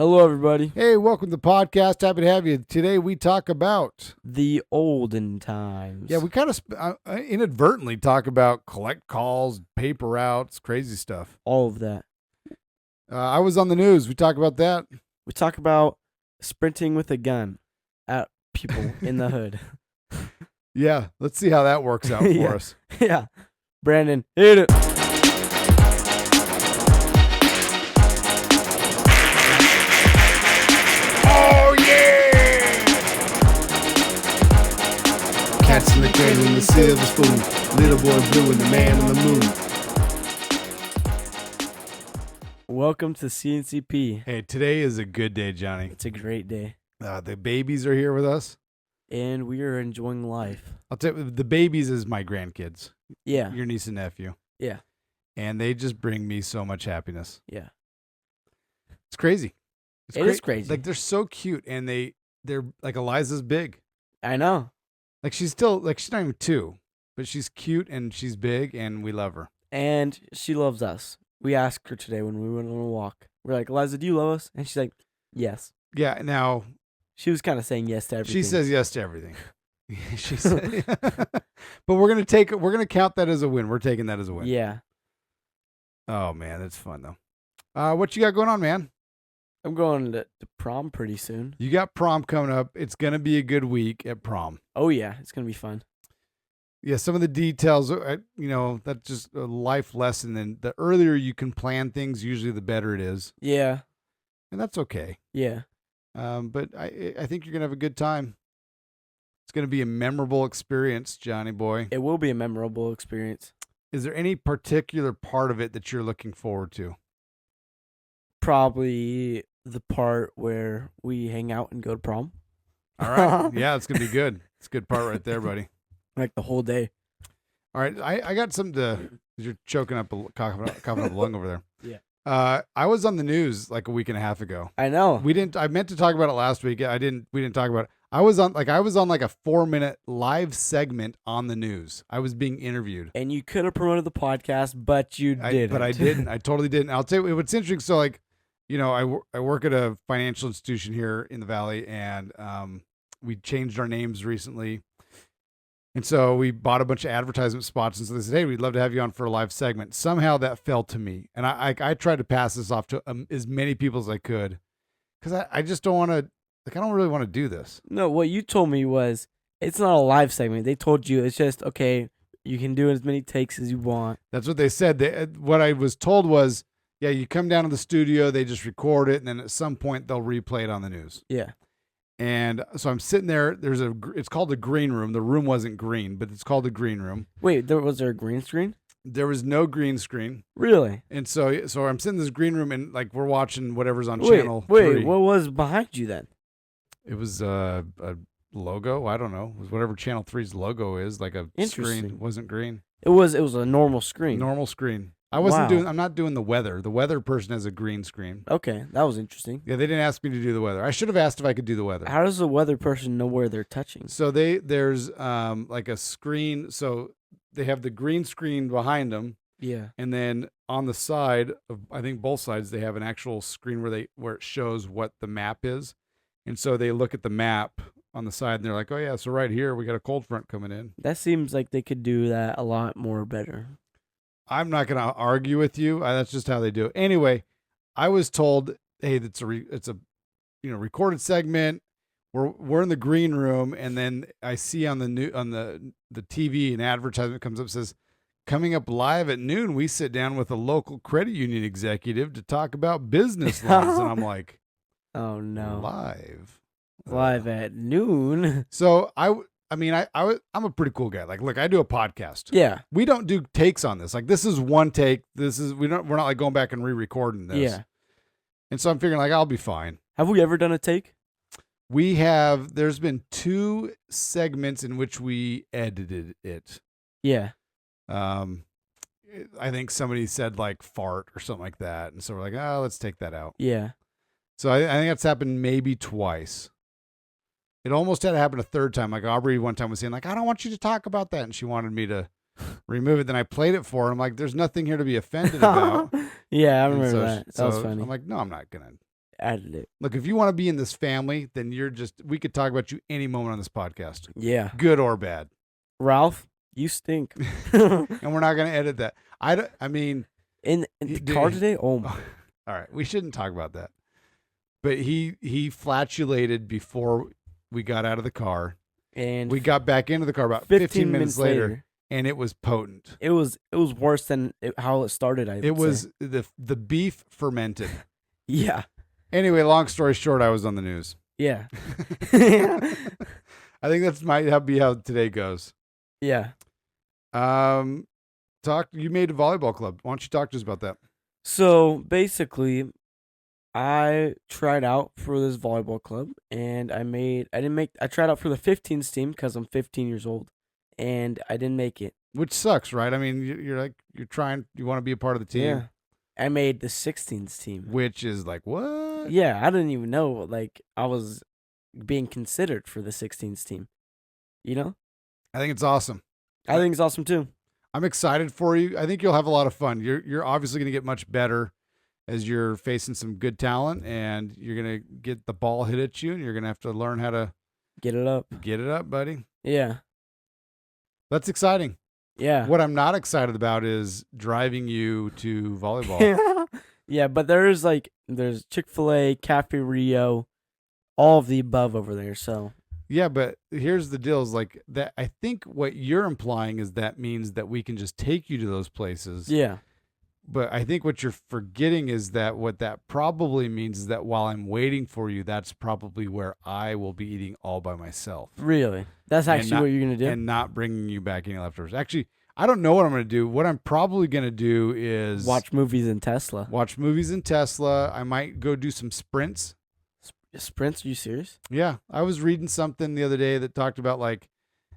Hello, everybody. Hey, welcome to the podcast. Happy to have you. Today we talk about The olden times. we kind of inadvertently talk about collect calls, paper routes, crazy stuff. All of that. I was on the news. We talk about that. We talk about sprinting with a gun at people in the hood. Yeah, let's see how that works out for us. Yeah. Brandon, hit it. Oh, yeah! Cats in the cradle and the silver spoon. Little boy blue and the man on the moon. Welcome to CNCP. Hey, today is a good day, Johnny. It's a great day. The babies are here with us. And we are enjoying life. I'll tell you, the babies is my grandkids. Yeah. Your niece and nephew. Yeah. And they just bring me so much happiness. Yeah. It's crazy. It is crazy. Like, they're so cute, and they're like, Eliza's big. I know. Like, she's not even 2, but she's cute and she's big, and we love her. And she loves us. We asked her today when we went on a walk. We're like, Eliza, do you love us? And she's like, yes. Yeah. Now She was kind of saying yes to everything. she says yes to everything. She said, but we're gonna count that as a win. We're taking that as a win. Yeah. Oh man, that's fun though. What you got going on, man? I'm going to prom pretty soon. You got prom coming up. It's gonna be a good week at prom. Oh, yeah. It's going to be fun. Yeah, some of the details, that's just a life lesson. And the earlier you can plan things, usually the better it is. Yeah. And that's okay. Yeah. But I think you're going to have a good time. It's going to be a memorable experience, Johnny boy. It will be a memorable experience. Is there any particular part of it that you're looking forward to? Probably the part where we hang out and go to prom. All right. Yeah, it's going to be good. It's a good part right there, buddy. Like the whole day. All right. I got something to, you're choking up, coughing up a lung over there. Yeah. I was on the news like a week and a half ago. I know. I meant to talk about it last week. We didn't talk about it. I was on like a 4-minute live segment on the news. I was being interviewed. And you could have promoted the podcast, but you didn't. But I didn't. I totally didn't. I'll tell you what's interesting. So I work at a financial institution here in the Valley, and we changed our names recently. And so we bought a bunch of advertisement spots, and so they said, "Hey, we'd love to have you on for a live segment." Somehow that fell to me, and I tried to pass this off to as many people as I could, because I just don't want to. Like, I don't really want to do this. No, what you told me was it's not a live segment. They told you it's just, okay, you can do as many takes as you want. That's what they said. What I was told was, yeah, you come down to the studio, they just record it, and then at some point they'll replay it on the news. Yeah. And so I'm sitting there. It's called the green room. The room wasn't green, but it's called the green room. Wait, was there a green screen? There was no green screen. Really? And so I'm sitting in this green room, and like we're watching whatever's on channel 3. Wait, what was behind you then? It was a logo. I don't know. It was whatever channel 3's logo is, like a screen. It wasn't green. It was a normal screen. Normal screen. I'm not doing the weather. The weather person has a green screen. Okay, that was interesting. Yeah, they didn't ask me to do the weather. I should have asked if I could do the weather. How does the weather person know where they're touching? So there's like a screen. So they have the green screen behind them. Yeah. And then on the side of, I think both sides, they have an actual screen where it shows what the map is. And so they look at the map on the side and they're like, oh yeah, so right here we got a cold front coming in. That seems like they could do that a lot more better. I'm not going to argue with you. That's just how they do it. Anyway, I was told, hey, it's a recorded segment. We're in the green room, and then I see on the TV an advertisement comes up, says, coming up live at noon, we sit down with a local credit union executive to talk about business loans. And I'm like, oh no, live at noon. So I'm a pretty cool guy. Like, look, I do a podcast. Yeah. We don't do takes on this. Like, this is one take. We're not like going back and re-recording this. Yeah. And so I'm figuring like I'll be fine. Have we ever done a take? There's been 2 segments in which we edited it. Yeah. I think somebody said like fart or something like that. And so we're like, let's take that out. Yeah. So I think that's happened maybe twice. It almost had to happen a third time. Like Aubrey one time was saying like, I don't want you to talk about that. And she wanted me to remove it. Then I played it for her. I'm like, there's nothing here to be offended about. Yeah, I remember that. That was funny. I'm like, no, I'm not going to. added it. Look, if you want to be in this family, then we could talk about you any moment on this podcast, Yeah. good or bad. Ralph, you stink. And we're not going to edit that. I mean, in the car today? Oh my. all right, we shouldn't talk about that. But he flatulated before we got out of the car. And we got back into the car about 15 minutes later, and it was potent. It was worse than how it started, It was the beef fermented. Yeah. Anyway, long story short, I was on the news. Yeah. I think that's might be how today goes. Yeah. You made a volleyball club. Why don't you talk to us about that? So basically, I tried out for this volleyball club, and I tried out for the 15s team because I'm 15 years old, and I didn't make it. Which sucks, right? I mean, you want to be a part of the team. Yeah. I made the 16s team. Which is like, what? Yeah, I didn't even know, like, I was being considered for the 16s team. You know? I think it's awesome. I think it's awesome too. I'm excited for you. I think you'll have a lot of fun. You're obviously going to get much better as you're facing some good talent, and you're going to get the ball hit at you, and you're going to have to learn how to get it up. Get it up, buddy. Yeah. That's exciting. Yeah. What I'm not excited about is driving you to volleyball. Yeah, but there's Chick-fil-A, Cafe Rio, all of the above over there, so. Yeah, but here's the deal is like that. I think what you're implying is that means that we can just take you to those places. Yeah. But I think what you're forgetting is that what that probably means is that while I'm waiting for you, that's probably where I will be eating all by myself. Really? That's actually what you're going to do? And not bringing you back any leftovers. Actually, I don't know what I'm going to do. What I'm probably going to do is watch movies in Tesla. I might go do some sprints. Sprints? Are you serious? Yeah. I was reading something the other day that talked about like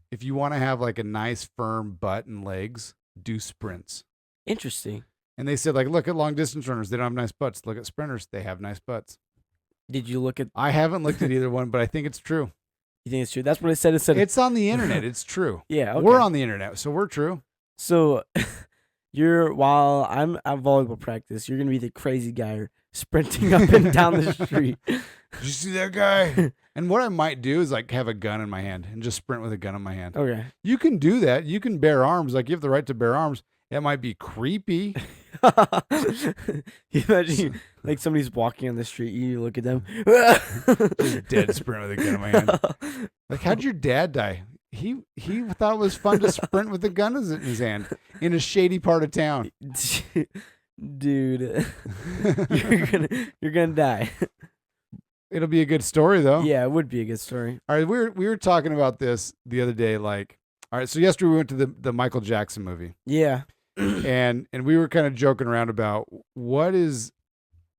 if you want to have like a nice firm butt and legs, do sprints. Interesting. And they said, like, look at long distance runners. They don't have nice butts. Look at sprinters. They have nice butts. Did you look at? I haven't looked at either one, but I think it's true. You think it's true? That's what it said. It's on the internet. It's true. Yeah. Okay. We're on the internet, so we're true. So while I'm at volleyball practice, you're going to be the crazy guy sprinting up and down the street. Did you see that guy? And what I might do is like have a gun in my hand and just sprint with a gun in my hand. Okay. You can do that. You can bear arms. Like you have the right to bear arms. It might be creepy. You imagine like somebody's walking on the street, you look at them. Just dead sprint with a gun in my hand. Like, how'd your dad die? He thought it was fun to sprint with a gun in his hand in a shady part of town. Dude, you're gonna die. It'll be a good story though. Yeah, it would be a good story. All right, we were talking about this the other day. Like, all right, so yesterday we went to the Michael Jackson movie. Yeah. and we were kind of joking around about what is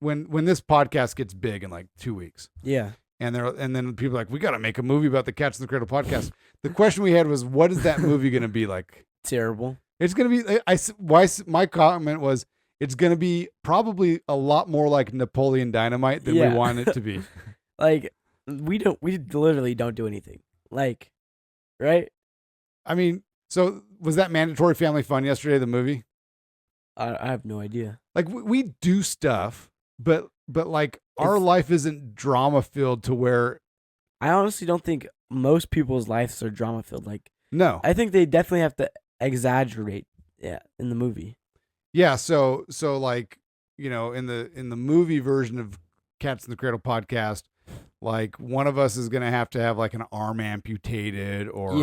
when this podcast gets big in like 2 weeks. Yeah. And then people are like, we got to make a movie about the Cats in the Cradle podcast. The question we had was, what is that movie going to be like? Terrible. It's going to be. My comment was, it's going to be probably a lot more like Napoleon Dynamite than we want it to be. Like we literally don't do anything. Like, right? I mean, so was that mandatory family fun yesterday? The movie? I have no idea. Like we do stuff, but like our life isn't drama filled to where. I honestly don't think most people's lives are drama filled. Like, no, I think they definitely have to exaggerate. Yeah, in the movie. Yeah, so like, you know, in the movie version of Cats in the Cradle podcast, like one of us is gonna have to have like an arm amputated, or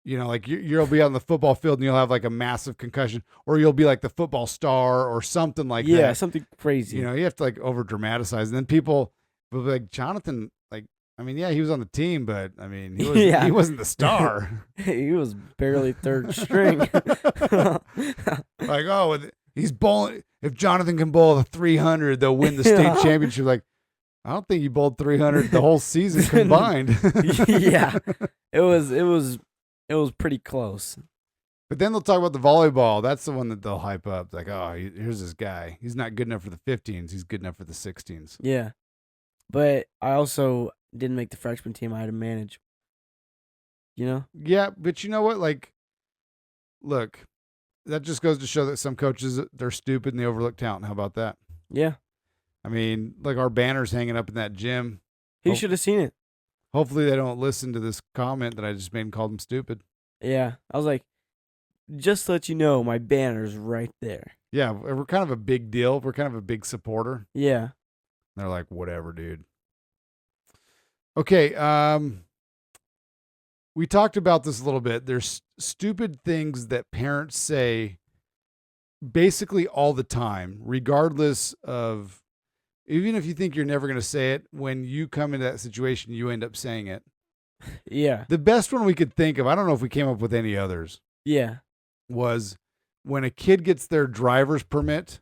you know, like you'll be on the football field and you'll have like a massive concussion, or you'll be like the football star or something like that. Yeah, something crazy. You know, you have to like over dramatize, and then people will be like, Jonathan, like, I mean, yeah, he was on the team, but I mean, he wasn't the star. He was barely third string. Like, oh, he's bowling. If Jonathan can bowl the 300, they'll win the state championship. Like, I don't think he bowled 300 the whole season combined. Yeah, it was pretty close. But then they'll talk about the volleyball. That's the one that they'll hype up. Like, oh, here's this guy. He's not good enough for the 15s. He's good enough for the 16s. Yeah, but I also didn't make the freshman team. I had to manage. You know? Yeah, but you know what? Like, look, that just goes to show that some coaches, they're stupid and they overlook talent. How about that? Yeah. I mean, like our banner's hanging up in that gym. He should have seen it. Hopefully they don't listen to this comment that I just made and called him stupid. Yeah. I was like, just to let you know, my banner's right there. Yeah, we're kind of a big deal. We're kind of a big supporter. Yeah. They're like, whatever, dude. Okay, we talked about this a little bit. There's stupid things that parents say basically all the time, regardless of, even if you think you're never going to say it, when you come into that situation, you end up saying it. Yeah. The best one we could think of, I don't know if we came up with any others, Yeah. was when a kid gets their driver's permit.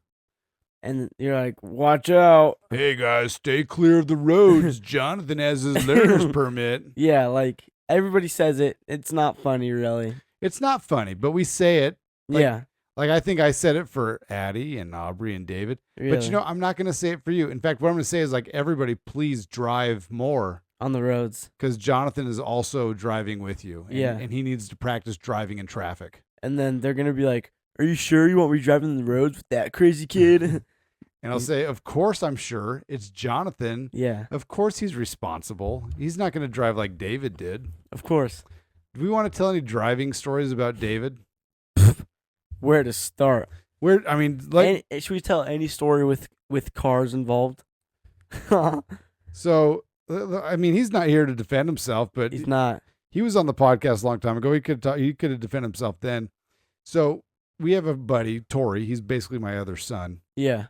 And you're like, watch out. Hey guys, stay clear of the roads. Jonathan has his learner's permit. Yeah, like everybody says it. It's not funny, really. It's not funny, but we say it. Yeah. Like I think I said it for Addie and Aubrey and David. Really. But I'm not going to say it for you. In fact, what I'm going to say is like, everybody please drive more. On the roads. Because Jonathan is also driving with you. Yeah. And he needs to practice driving in traffic. And then they're going to be like, are you sure you want me driving the roads with that crazy kid? And I'll say, of course I'm sure. It's Jonathan. Yeah. Of course he's responsible. He's not going to drive like David did. Of course. Do we want to tell any driving stories about David? Where to start? Should we tell any story with cars involved? So, I mean, he's not here to defend himself, but He's not. he was on the podcast a long time ago. He could have defended himself then. So we have a buddy, Tori. He's basically my other son. Yeah.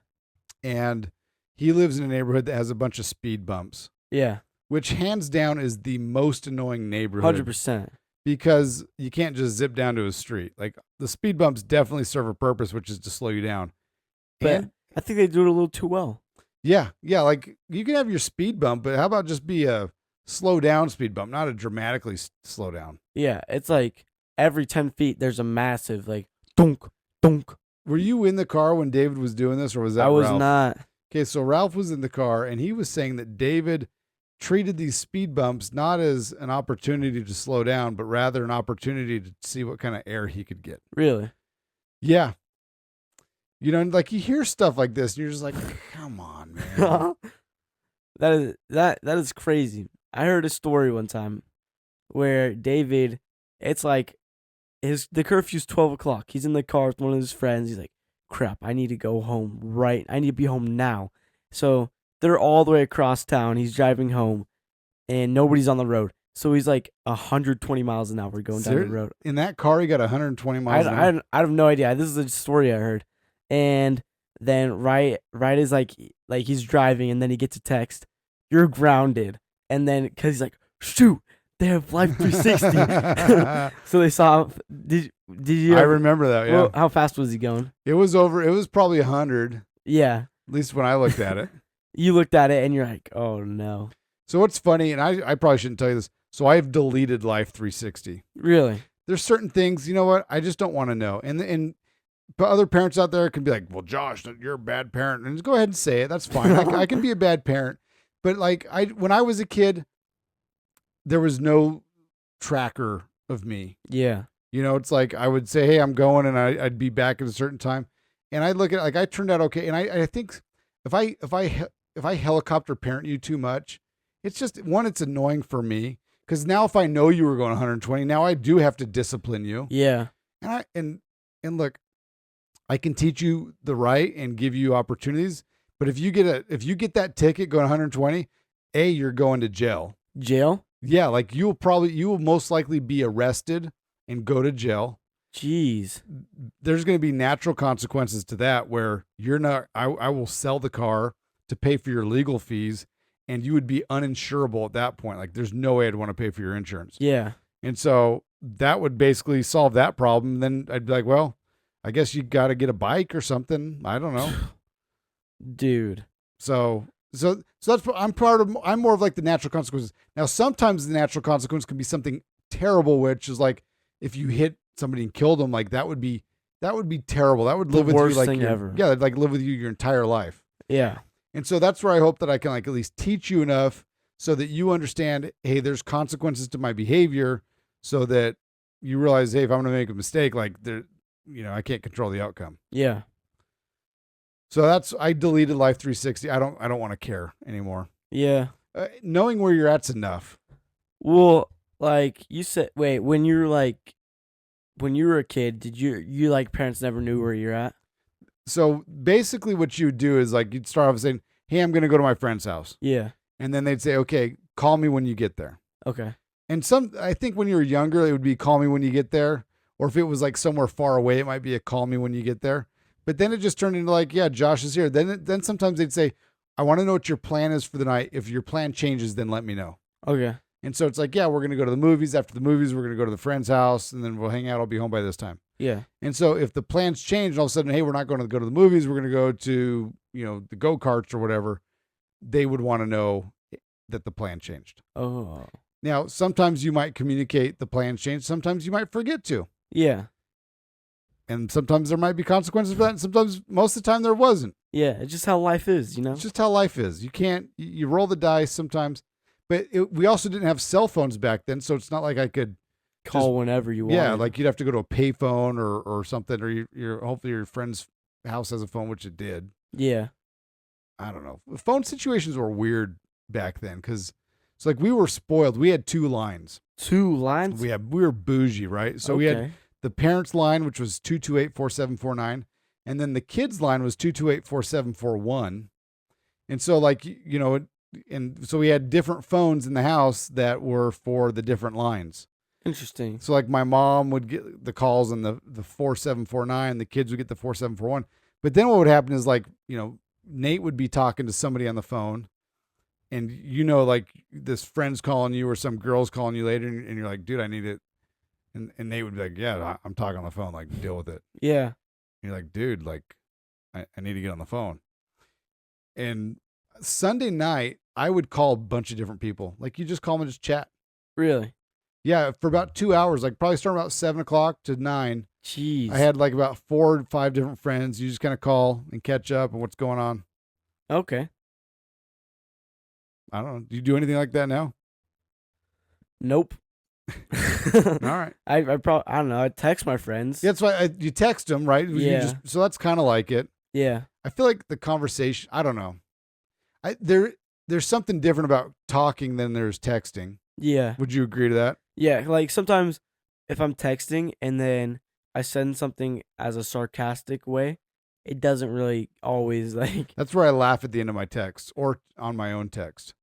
And he lives in a neighborhood that has a bunch of speed bumps, Yeah. which hands down is the most annoying neighborhood. 100%. Because you can't just zip down to a street. Like, the speed bumps definitely serve a purpose, which is to slow you down. But And I think they do it a little too well. yeah, like you can have your speed bump, but how about just be a slow down speed bump, not a dramatically slow down? Yeah. It's like every 10 feet, there's a massive, like, dunk, dunk. Were you in the car when David was doing this, or was that I was Ralph? not. Okay, so Ralph was in the car, and he was saying that David treated these speed bumps not as an opportunity to slow down, but rather an opportunity to see what kind of air he could get. Really? Yeah. Like you hear stuff like this, and you're just like, come on, man. that is crazy. I heard a story one time where David, it's like the curfew's 12 o'clock. He's in the car with one of his friends. He's like, crap, I need to go home right. I need to be home now. So they're all the way across town. He's driving home and nobody's on the road. So he's like 120 miles an hour going down the road. In that car, he got 120 miles an hour? I have no idea. This is a story I heard. And then right is like he's driving and then he gets a text, you're grounded. And then, because he's like, shoot, they have Life 360. So they saw, did you? I remember that, yeah. Well, how fast was he going? It was probably 100. Yeah. At least when I looked at it. You looked at it and you're like, oh no. So what's funny, and I probably shouldn't tell you this, so I've deleted Life 360. Really? There's certain things, you know what, I just don't want to know. And but other parents out there can be like, well, Josh, you're a bad parent. And just go ahead and say it. That's fine. I can be a bad parent. But like when I was a kid, there was no tracker of me. Yeah. It's like I would say, hey, I'm going, and I'd be back at a certain time. And I'd look at it, like I turned out okay. And I think if I helicopter parent you too much, it's just, one, it's annoying for me. Because now if I know you were going 120, now I do have to discipline you. Yeah. And look, I can teach you the right and give you opportunities. But if you get that ticket going 120, you're going to jail. Jail? Yeah, like you will most likely be arrested and go to jail. Jeez. There's going to be natural consequences to that where you're not, I will sell the car to pay for your legal fees, and you would be uninsurable at that point. Like there's no way I'd want to pay for your insurance. Yeah. And so that would basically solve that problem. Then I'd be like, well, I guess you got to get a bike or something. I don't know. Dude. So that's, I'm more of like the natural consequences. Now, sometimes the natural consequence can be something terrible, which is like if you hit somebody and killed them, like that would be terrible. That would live with you like ever. Yeah, like live with you your entire life. Yeah. And so that's where I hope that I can like at least teach you enough so that you understand, hey, there's consequences to my behavior, so that you realize, hey, if I'm going to make a mistake, like I can't control the outcome. Yeah. So I deleted Life 360. I don't want to care anymore. Yeah. Knowing where you're at's enough. Well, like you said, wait, when you were a kid, did you like parents never knew where you're at? So basically what you would do is like you'd start off saying, "Hey, I'm going to go to my friend's house." Yeah. And then they'd say, "Okay, call me when you get there." Okay. And I think when you were younger, it would be call me when you get there. Or if it was like somewhere far away, it might be a call me when you get there. But then it just turned into like, yeah, Josh is here. Then sometimes they'd say, "I want to know what your plan is for the night. If your plan changes, then let me know." Okay. And so it's like, yeah, we're going to go to the movies. After the movies, we're going to go to the friend's house, and then we'll hang out. I'll be home by this time. Yeah. And so if the plans change, and all of a sudden, hey, we're not going to go to the movies. We're going to go to, the go-karts or whatever. They would want to know that the plan changed. Oh. Now, sometimes you might communicate the plan change. Sometimes you might forget to. Yeah. And sometimes there might be consequences for that. And sometimes, most of the time, there wasn't. Yeah. It's just how life is, you know? It's just how life is. You roll the dice sometimes. But we also didn't have cell phones back then, so it's not like I could call whenever you want. Yeah, like you'd have to go to a payphone or something, or hopefully your friend's house has a phone, which it did. Yeah. I don't know. Phone situations were weird back then because it's like we were spoiled. We had 2 lines. 2 lines? We were bougie, right? So we had the parents' line, which was 228-4749, and then the kids' line was 228-4741. And so like, and so we had different phones in the house that were for the different lines. Interesting. So like my mom would get the calls on the 4749, the kids would get the 4741. But then what would happen is like, Nate would be talking to somebody on the phone, and like this friend's calling you or some girl's calling you later, and you're like, "Dude, I need it." And Nate would be like, "Yeah, I'm talking on the phone, like deal with it." Yeah. And you're like, "Dude, like I need to get on the phone." And Sunday night, I would call a bunch of different people. Like you just call them and just chat. Really? Yeah, for about 2 hours, like probably starting about 7:00 to 9. Jeez. I had like about 4 or 5 different friends. You just kind of call and catch up and what's going on. Okay. I don't know. Do you do anything like that now? Nope. All right. I probably, I don't know. I text my friends. Yeah, that's why you text them, right? Yeah. So that's kind of like it. Yeah. I feel like the conversation, I don't know. There's something different about talking than there's texting. Yeah. Would you agree to that? Yeah. Like sometimes if I'm texting and then I send something as a sarcastic way, it doesn't really always like. That's where I laugh at the end of my text or on my own text.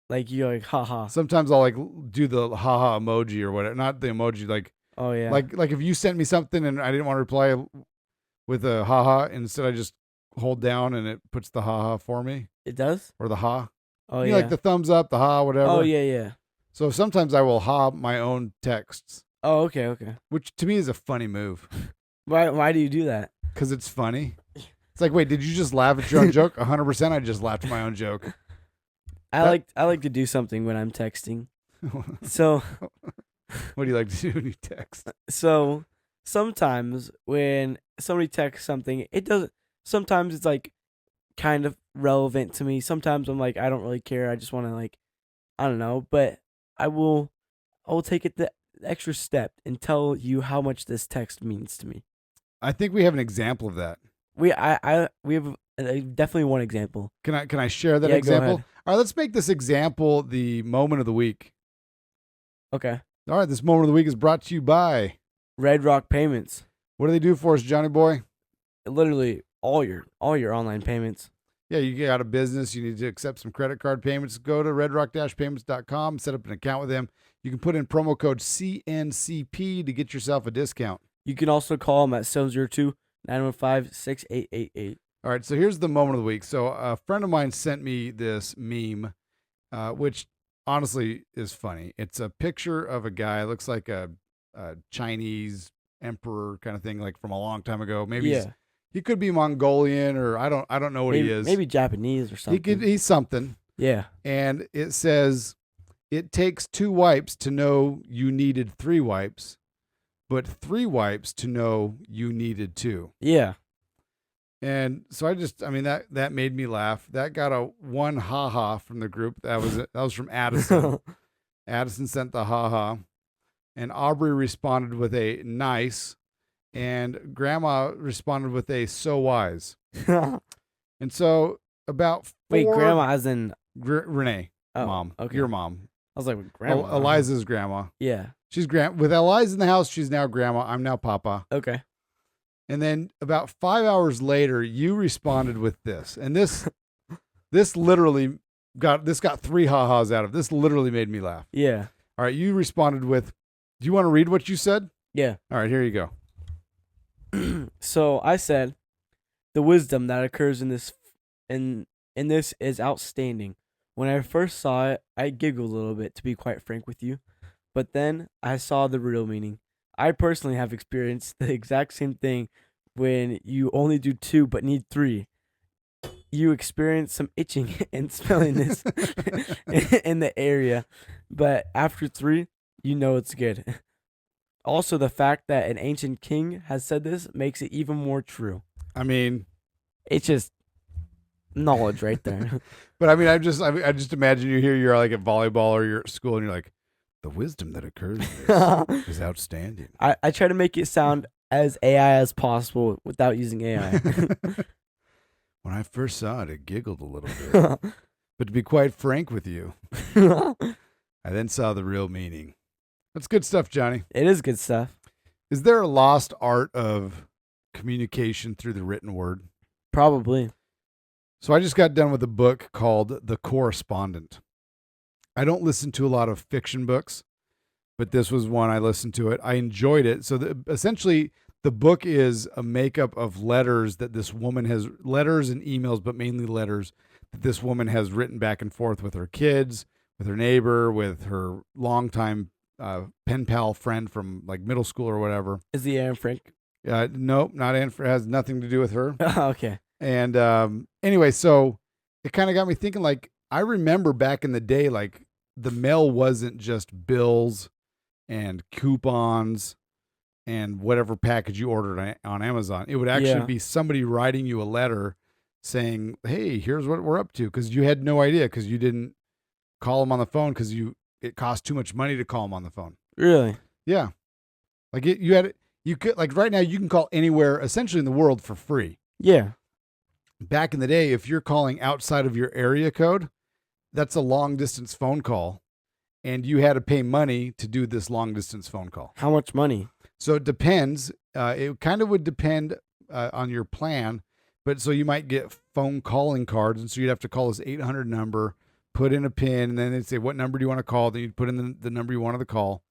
Like you're like, haha. Sometimes I'll like do the haha emoji or whatever. Not the emoji, like. Oh yeah. Like if you sent me something and I didn't want to reply with a haha, instead I just hold down and it puts the haha for me. It does? Or the ha. Oh Like the thumbs up, the ha, whatever. Oh yeah. So sometimes I will ha my own texts. Oh, okay. Which to me is a funny move. Why do you do that? Because it's funny. It's like, wait, did you just laugh at your own joke? 100% I just laughed at my own joke. I like to do something when I'm texting. So what do you like to do when you text? So sometimes when somebody texts something, it doesn't. Sometimes it's like kind of relevant to me. Sometimes I'm like, I don't really care. I just want to like, I don't know. But I will take it the extra step and tell you how much this text means to me. I think we have an example of that. We have definitely one example. Can I share that Yeah, example? go ahead. All right, let's make this example the moment of the week. Okay. All right, this moment of the week is brought to you by Red Rock Payments. What do they do for us, Johnny boy? Literally all your online payments. Yeah, you got a business, you need to accept some credit card payments, go to redrock-payments.com, set up an account with them. You can put in promo code CNCP to get yourself a discount. You can also call them at 702-915-6888. All right, so here's the moment of the week. So a friend of mine sent me this meme, which honestly is funny. It's a picture of a guy, looks like a Chinese emperor kind of thing, like from a long time ago. Maybe he could be Mongolian, or I don't know what he is. Maybe Japanese or something. He's something. Yeah. And it says, "It takes 2 wipes to know you needed 3 wipes, but 3 wipes to know you needed 2." Yeah. And so that made me laugh. That got a 1 ha-ha from the group. That was from Addison. Addison sent the ha-ha. And Aubrey responded with a nice. And Grandma responded with a so wise. And so about Wait, four grandma as in Renee, oh, mom, okay. your mom, I was like with grandma. Eliza's grandma. Yeah. She's with Eliza in the house. She's now grandma. I'm now papa. Okay. And then about 5 hours later, you responded with this, and this literally got 3 ha-has out of it. This. Literally made me laugh. Yeah. All right, you responded with, "Do you want to read what you said?" Yeah. All right, here you go. So I said, the wisdom that occurs in this is outstanding. When I first saw it, I giggled a little bit, to be quite frank with you. But then I saw the real meaning. I personally have experienced the exact same thing when you only do 2 but need 3. You experience some itching and smelliness in the area, but after 3, you know it's good. Also, the fact that an ancient king has said this makes it even more true. I mean, It's just knowledge right there. but I mean, I just imagine you here. You're like at volleyball or you're at school, and you're like, the wisdom that occurs in this is outstanding. I try to make it sound as AI as possible without using AI. When I first saw it, it giggled a little bit. But to be quite frank with you, I then saw the real meaning. That's good stuff, Johnny. It is good stuff. Is there a lost art of communication through the written word? Probably. So I just got done with a book called The Correspondent. I don't listen to a lot of fiction books, but this was one I listened to it. I enjoyed it. So essentially, the book is a makeup of letters that this woman has, letters and emails, but mainly letters that this woman has written back and forth with her kids, with her neighbor, with her longtime pen pal friend from like middle school or whatever. Is the Anne Frank? Nope, not Anne. Has nothing to do with her. Okay. And anyway, so it kind of got me thinking, like, I remember back in the day, like, the mail wasn't just bills and coupons and whatever package you ordered on Amazon. It would actually be somebody writing you a letter saying, hey, here's what we're up to. Because you had no idea, because you didn't call them on the phone because it cost too much money to call them on the phone. Really? Yeah. Like you could, like right now you can call anywhere essentially in the world for free. Yeah. Back in the day, if you're calling outside of your area code, that's a long distance phone call, and you had to pay money to do this long distance phone call. How much money? So it depends. It kind of would depend on your plan, but so you might get phone calling cards, and so you'd have to call this 800 number, put in a PIN, and then they'd say, what number do you want to call? Then you'd put in the number you wanted to call,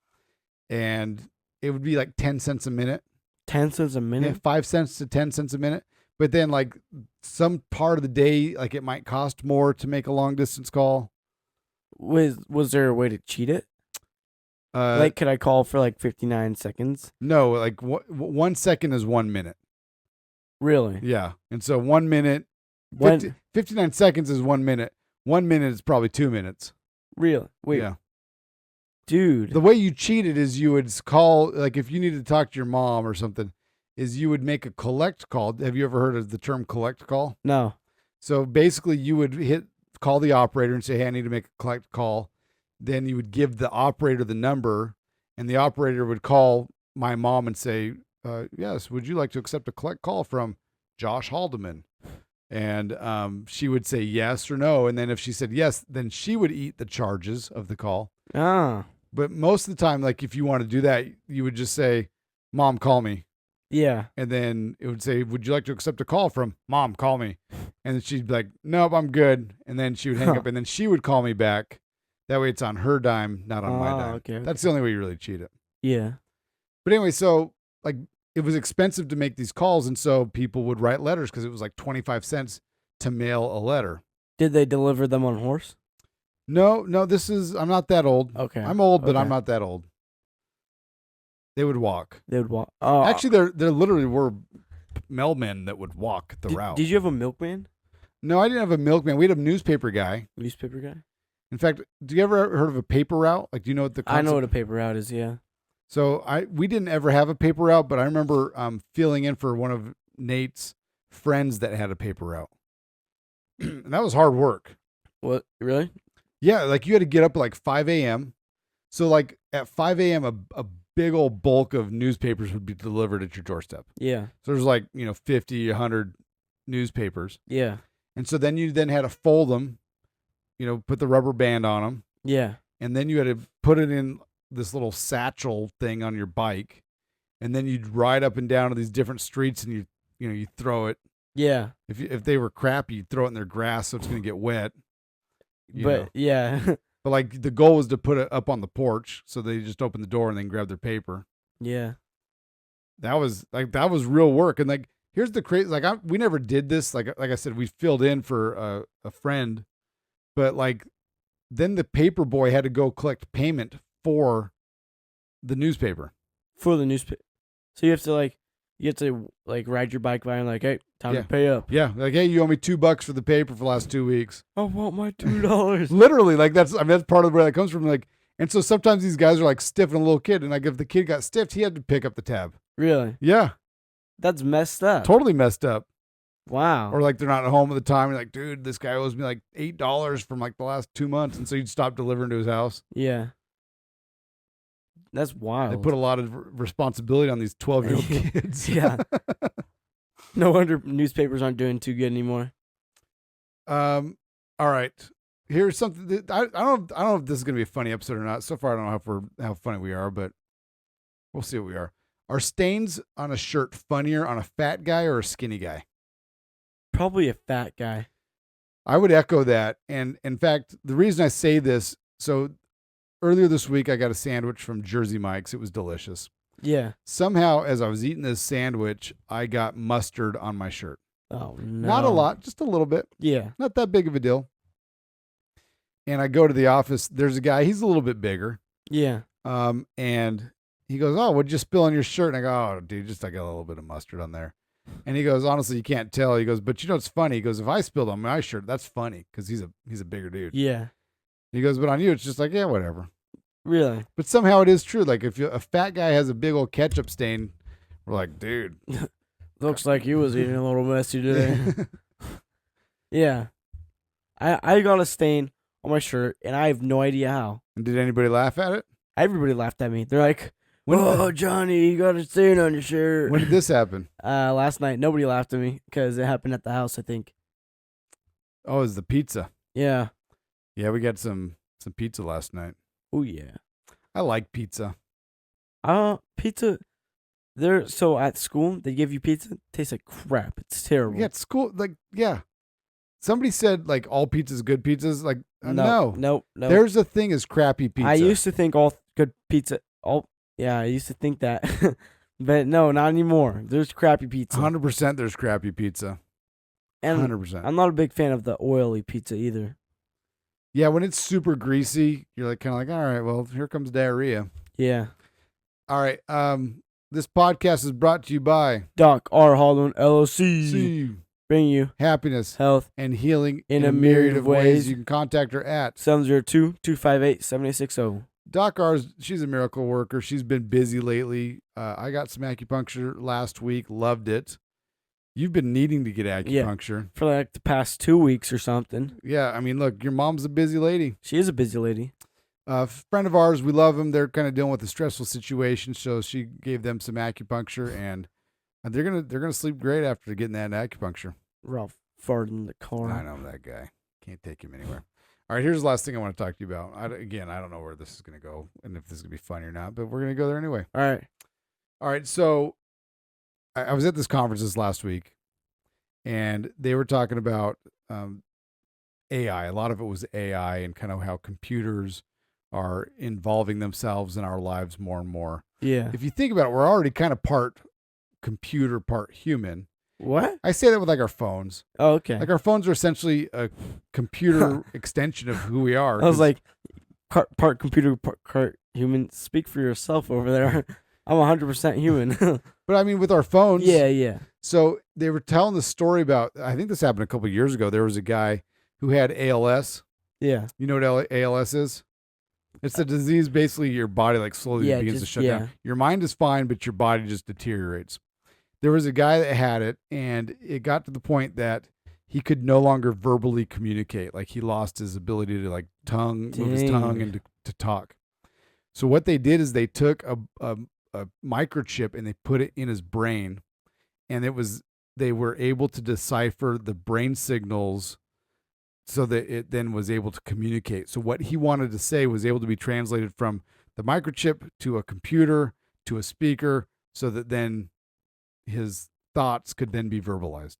and it would be like 10 cents a minute. 10 cents a minute? Yeah, 5 cents to 10 cents a minute. But then, like, some part of the day, like, it might cost more to make a long distance call. Was there a way to cheat it? Like, could I call for like 59 seconds? No, like 1 second is 1 minute. Really? Yeah. And so 1 minute, 59 seconds is 1 minute. 1 minute is probably 2 minutes. Really? Wait. Yeah. Dude. The way you cheated is you would call, like, if you needed to talk to your mom or something, is you would make a collect call. Have you ever heard of the term collect call? No. So basically you would call the operator and say, hey, I need to make a collect call. Then you would give the operator the number, and the operator would call my mom and say, yes, would you like to accept a collect call from Josh Haldeman? And she would say yes or no. And then if she said yes, then she would eat the charges of the call. Ah. But most of the time, like, if you want to do that, you would just say, Mom, call me. Yeah. And then it would say, would you like to accept a call from Mom, call me? And then she'd be like, nope, I'm good. And then she would hang up, and then she would call me back. That way it's on her dime, not on my dime. Okay. That's the only way you really cheat it. Yeah. But anyway, so, like, it was expensive to make these calls, and so people would write letters because it was like 25 cents to mail a letter. Did they deliver them on horse? No, I'm not that old. Okay. I'm old, but Okay. I'm not that old. They would walk. They would walk. Oh. Actually, there literally were mailmen that would walk the route. Did you have a milkman? No, I didn't have a milkman. We had a newspaper guy. Newspaper guy? In fact, do you ever heard of a paper route? Like, do you know what the concept? I know what a paper route is, yeah. So we didn't ever have a paper route, but I remember filling in for one of Nate's friends that had a paper route. And that was hard work. What? Really? Yeah, like you had to get up at like 5 a.m. So like at 5 a.m., a big old bulk of newspapers would be delivered at your doorstep. Yeah. So there's like, 50, 100 newspapers. Yeah. And so then you had to fold them, put the rubber band on them. Yeah. And then you had to put it in this little satchel thing on your bike. And then you'd ride up and down to these different streets and you throw it. Yeah. If they were crappy, you'd throw it in their grass so it's going to get wet. But yeah. But like the goal was to put it up on the porch, so they just open the door and then grab their paper. Yeah. That was real work. And like here's the crazy, like we never did this. Like I said, we filled in for a friend, but like then the paper boy had to go collect payment for the newspaper. For the newspaper, so you have to ride your bike by and like, hey, time to pay up. Yeah, like hey, you owe me $2 for the paper for the last 2 weeks. I want my $2. Literally, like that's part of where that comes from. Like, and so sometimes these guys are like stiffing a little kid, and like if the kid got stiffed, he had to pick up the tab. Really? Yeah, that's messed up. Totally messed up. Wow. Or like they're not at home at the time. You're like, dude, this guy owes me like $8 from like the last 2 months, and so you'd stop delivering to his house. Yeah. That's wild. They put a lot of responsibility on these 12-year-old kids. Yeah. No wonder newspapers aren't doing too good anymore. All right. Here's something that I don't know if this is gonna be a funny episode or not. So far, I don't know how funny we are, but we'll see what we are. Are stains on a shirt funnier on a fat guy or a skinny guy? Probably a fat guy. I would echo that. And in fact, the reason I say this, so earlier this week, I got a sandwich from Jersey Mike's. It was delicious. Yeah. Somehow, as I was eating this sandwich, I got mustard on my shirt. Oh, no. Not a lot, just a little bit. Yeah. Not that big of a deal. And I go to the office. There's a guy. He's a little bit bigger. Yeah. And he goes, "Oh, what'd you spill on your shirt?" And I go, "Oh, dude, just I got a little bit of mustard on there." And he goes, "Honestly, you can't tell." He goes, "But you know what's funny?" He goes, "If I spilled on my shirt, that's funny because he's a bigger dude." Yeah. He goes, "But on you, it's just like, yeah, whatever." Really? But somehow it is true. Like if a fat guy has a big old ketchup stain, we're like, dude, looks like he was eating a little messy today. Yeah. I got a stain on my shirt, and I have no idea how. And did anybody laugh at it? Everybody laughed at me. They're like, "Oh, Johnny, you got a stain on your shirt." When did this happen? Last night. Nobody laughed at me because it happened at the house, I think. Oh, it was the pizza. Yeah. Yeah, we got some pizza last night. Oh, yeah. I like pizza. Pizza. So at school, they give you pizza. It tastes like crap. It's terrible. Yeah, at school, like, yeah. Somebody said, like, all pizza's good pizzas. Like, no. No. There's a thing as crappy pizza. I used to think all good pizza. I used to think that. But no, not anymore. There's crappy pizza. 100% there's crappy pizza. And 100%. I'm not a big fan of the oily pizza either. Yeah, when it's super greasy, you're like kind of like, all right, well, here comes diarrhea. Yeah. All right. This podcast is brought to you by Doc R. Holland LLC. See Bring you happiness, health, and healing in a myriad of ways. You can contact her at 702-258-7860. Doc R's. She's a miracle worker. She's been busy lately. I got some acupuncture last week. Loved it. You've been needing to get acupuncture. For like the past 2 weeks or something. Yeah, I mean, look, your mom's a busy lady. She is a busy lady. Friend of ours, we love them. They're kind of dealing with a stressful situation, so she gave them some acupuncture, and they're gonna sleep great after getting that acupuncture. Ralph farted in the car. I know that guy. Can't take him anywhere. All right, here's the last thing I want to talk to you about. I don't know where this is gonna go, and if this is gonna be funny or not, but we're gonna go there anyway. All right. So I was at this conference this last week, and they were talking about AI. A lot of it was AI and kind of how computers are involving themselves in our lives more and more. Yeah. If you think about it, we're already kind of part computer, part human. What? I say that with like our phones. Oh, okay. Like our phones are essentially a computer extension of who we are. I was like, part computer, part human. Speak for yourself over there. I'm 100% human. But I mean, with our phones. Yeah. So they were telling the story about, I think this happened a couple of years ago. There was a guy who had ALS. Yeah. You know what ALS is? It's a disease, basically your body like slowly begins to shut down. Your mind is fine, but your body just deteriorates. There was a guy that had it, and it got to the point that he could no longer verbally communicate. Like he lost his ability to like move his tongue and to talk. So what they did is they took a microchip and they put it in his brain, and it was they were able to decipher the brain signals so that it then was able to communicate. So what he wanted to say was able to be translated from the microchip to a computer to a speaker, so that then his thoughts could then be verbalized.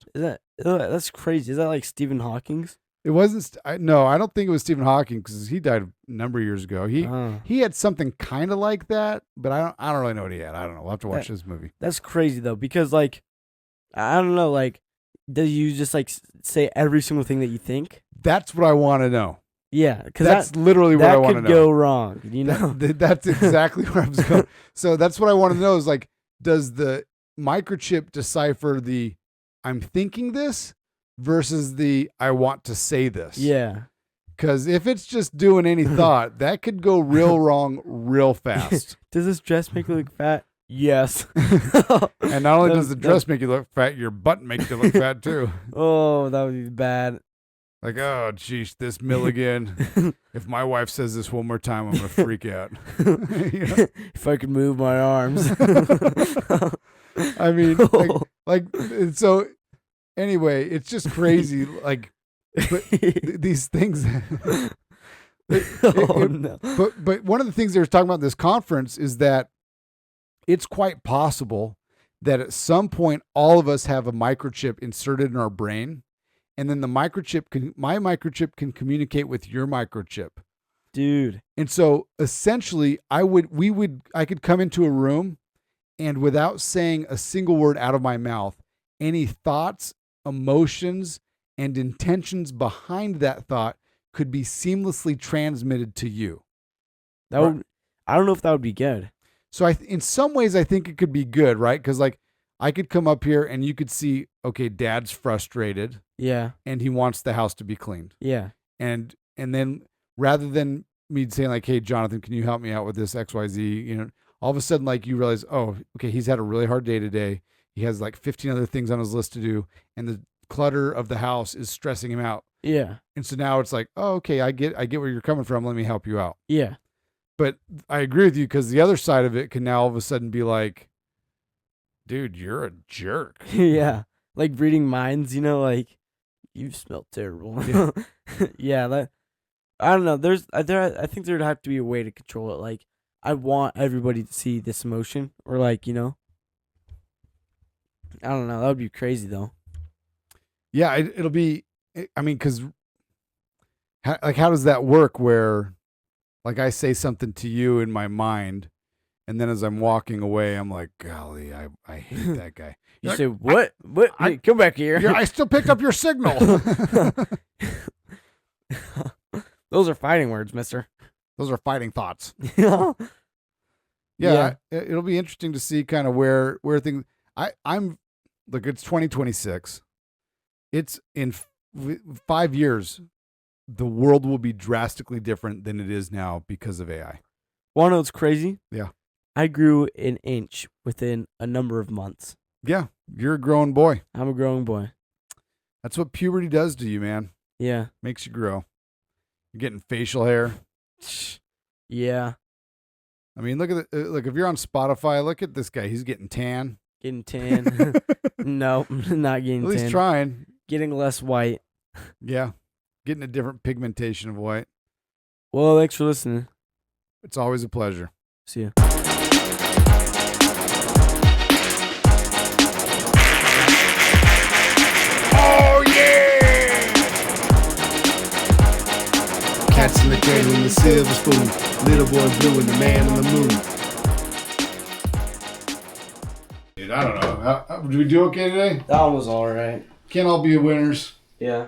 That's crazy? Is that like Stephen Hawking's? It wasn't. No, I don't think it was Stephen Hawking, because he died a number of years ago. He had something kind of like that, but I don't really know what he had. I don't know. We'll have to watch this movie. That's crazy though, because like I don't know, like does you just like say every single thing that you think? That's what I want to know. Yeah, because that's literally what I want to know. That could go wrong, you know. That's exactly where I was going. So that's what I want to know is like, does the microchip decipher the I'm thinking this versus the I want to say this? Yeah. Because if it's just doing any thought, that could go real wrong real fast. Does this dress make you look fat? Yes. And not only does the dress make you look fat, your butt makes you look fat too. Oh, that would be bad. Like, oh, geez, this Milligan. If my wife says this one more time, I'm going to freak out. You know? If I could move my arms. I mean, like, so anyway, it's just crazy. Like, but these things. No. But one of the things they were talking about in this conference is that it's quite possible that at some point all of us have a microchip inserted in our brain, and then my microchip can communicate with your microchip. Dude. And so essentially I could come into a room, and without saying a single word out of my mouth, any thoughts, emotions, and intentions behind that thought could be seamlessly transmitted to you. I don't know if that would be good. So in some ways, I think it could be good, right? Because like I could come up here and you could see, okay, Dad's frustrated. Yeah. And he wants the house to be cleaned. Yeah. And then rather than me saying like, hey, Jonathan, can you help me out with this XYZ? You know, all of a sudden, like you realize, oh, okay, he's had a really hard day today. He has like 15 other things on his list to do, and the clutter of the house is stressing him out. Yeah. And so now it's like, oh, okay, I get where you're coming from. Let me help you out. Yeah. But I agree with you, because the other side of it can now all of a sudden be like, dude, you're a jerk. Yeah. Like reading minds, you know, like you smell terrible. Yeah. Yeah. I don't know. I think there'd have to be a way to control it. Like I want everybody to see this emotion, or like, you know, I don't know. That would be crazy though. Yeah. It'll be, I mean, because how does that work where like I say something to you in my mind, and then as I'm walking away, I'm like, golly, I hate that guy. You like, say, what? Hey, come back here. I still picked up your signal. Those are fighting words, mister. Those are fighting thoughts. Yeah. It'll be interesting to see kind of where things. I'm look. It's 2026. It's in 5 years. The world will be drastically different than it is now because of AI. Want to know what's crazy? Yeah. I grew an inch within a number of months. Yeah. You're a growing boy. I'm a growing boy. That's what puberty does to you, man. Yeah. Makes you grow. You're getting facial hair. Yeah. I mean, look at look, if you're on Spotify, look at this guy. He's getting tan. Getting tan. No, not getting tan. At least trying. Getting less white. Yeah. Getting a different pigmentation of white. Well, thanks for listening. It's always a pleasure. See ya. Oh, yeah! Cats in the cradle and the silver spoon. Little boy blue and the man on the moon. Dude, I don't know. Did we do okay today? That one was all right. Can't all be winners. Yeah.